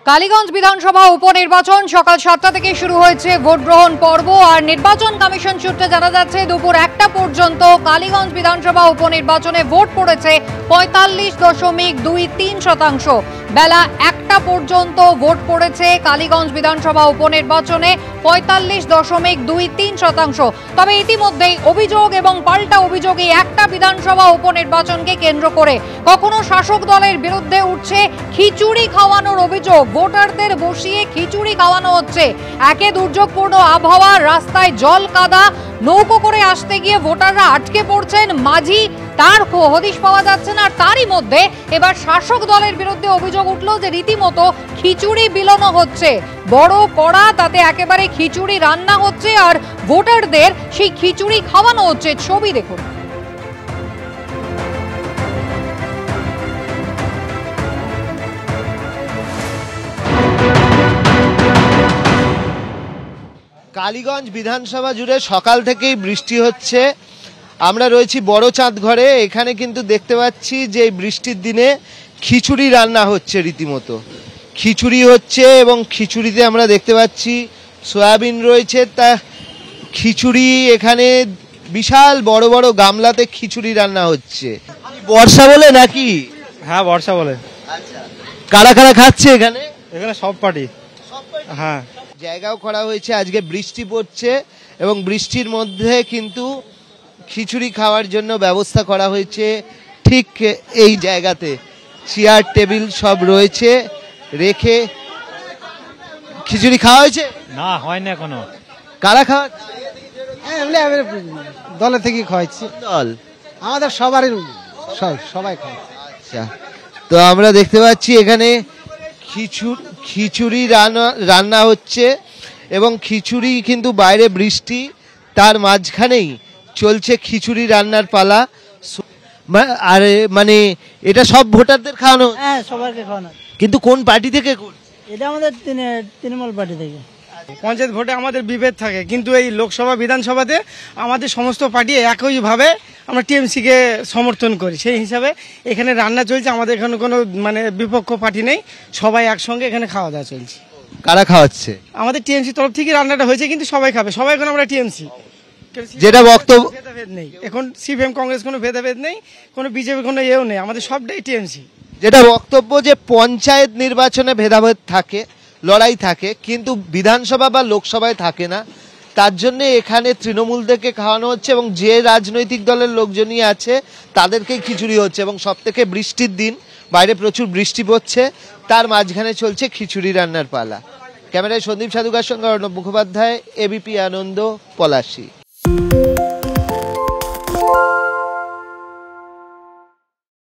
কালীগঞ্জ বিধানসভা উপনির্বাচন সকাল 7টা থেকে শুরু হয়েছে ভোট গ্রহণ পর্ব। আর নির্বাচন কমিশন সূত্রে জানা যাচ্ছে দুপুর 1টা পর্যন্ত কালীগঞ্জ বিধানসভা উপনির্বাচনে ভোট পড়েছে 45.23%। বেলা 1টা পর্যন্ত ভোট পড়েছে কালীগঞ্জ বিধানসভা উপনির্বাচনে 45.23%। তবে ইতিমধ্যেই অভিযোগ এবং পাল্টা অভিযোগ এই একটা বিধানসভা উপনির্বাচনকে কেন্দ্র করে কখনো শাসক দলের বিরুদ্ধে উঠছে খিচুড়ি খাওয়ানোর অভিযোগ। ভোটারদের বসিয়ে খিচুড়ি খাওয়ানো হচ্ছে। একে দুর্যোগপূর্ণ আবহাওয়া, রাস্তায় জল কাদা, নৌকো করে আসতে গিয়ে ভোটাররা আটকে পড়ছেন, মাঝি তার হদিশ পাওয়া যাচ্ছে না। আর তারই মধ্যে এবার শাসক দলের বিরুদ্ধে অভিযোগ উঠল যে রীতিমতো খিচুড়ি বিলানো হচ্ছে। বড় কড়া, তাতে একেবারে খিচুড়ি রান্না হচ্ছে আর ভোটারদের সেই খিচুড়ি খাওয়ানো হচ্ছে। ছবি দেখুন। কালীগঞ্জ বিধানসভা জুড়ে সকাল থেকেই বৃষ্টি হচ্ছে। আমরা রয়েছি বড় চাঁদ ঘরে। এখানে কিন্তু দেখতে পাচ্ছি যে বৃষ্টির দিনে খিচুড়ি রান্না হচ্ছে, রীতিমতো খিচুড়ি হচ্ছে এবং খিচুড়িতে আমরা দেখতে পাচ্ছি সয়াবিন রয়েছে। তা খিচুড়ি এখানে বিশাল বড় বড় গামলাতে খিচুড়ি রান্না হচ্ছে। বর্ষা বলে নাকি? হ্যাঁ, বর্ষা বলে। আচ্ছা, কারা কারা খাচ্ছে এখানে? এখানে সব পার্টি। হ্যাঁ, জায়গাও করা হয়েছে। আজকে বৃষ্টি পড়ছে এবং বৃষ্টির মধ্যে কিন্তু খিচুড়ি খাওয়ার জন্য ব্যবস্থা করা হয়েছে। ঠিক এই জায়গাতে চেয়ার টেবিল সব রয়েছে, রেখে খিচুড়ি খাওয়া হয়েছে। না, হয়নি এখনো। কারা খাওয়া? দলে থেকে খাওয়াচ্ছি। দল আমাদের সবারই, সবাই খায়। আচ্ছা, তো আমরা দেখতে পাচ্ছি এখানে খিচুড়ি রান্না হচ্ছে এবং খিচুড়ি কিন্তু বাইরে বৃষ্টি, তার মাঝখানেই চলছে খিচুড়ি রান্নার পালা। আর মানে এটা সব ভোটারদের খাওয়ানো? হ্যাঁ, সবাইকে খাওয়ানো। কিন্তু কোন পার্টি থেকে? এটা আমাদের তৃণমূল পার্টি থেকে। পঞ্চায়েত ভোটে আমাদের বিভেদ থাকে, কিন্তু এই লোকসভা বিধানসভাতে আমাদের সমস্ত পার্টি একইভাবে আমরা টিএমসিকে সমর্থন করি। সেই হিসাবে এখানে রান্না চলছে। আমাদের এখানে কোনো বিপক্ষ পার্টি নেই, সবাই একসঙ্গে এখানে খাওয়া দাওয়া চলছে। কারা খাওয়াচ্ছে? আমাদের টিএমসি তরফ থেকে রান্নাটা হয়েছে, কিন্তু সবাই খাবে, সবাই এখন আমরা টিএমসি। যেটা বক্তব্য, ভেদাভেদ নেই এখন, সিপিএম কংগ্রেস কোনো ভেদাভেদ নেই, কোনো বিজেপি কোনো এও নেই, আমাদের সবটাই টিএমসি। যেটা বক্তব্য যে পঞ্চায়েত নির্বাচনে ভেদাভেদ থাকে, লড়াই থাকে, কিন্তু বিধানসভা বা লোকসভায় থাকে না। তার জন্য এখানে তৃণমূল থেকে খাওয়ানো হচ্ছে এবং যে রাজনৈতিক দলের লোকজনই আছে তাদেরকেই খিচুড়ি হচ্ছে। এবং সব থেকে বৃষ্টির দিন, বাইরে প্রচুর বৃষ্টি পড়ছে, তার মাঝখানে চলছে খিচুড়ি রান্নার পালা। ক্যামেরায় সন্দীপ সাধুকার সঙ্গে অর্ণব মুখোপাধ্যায়, এবিপি আনন্দ, পলাশী।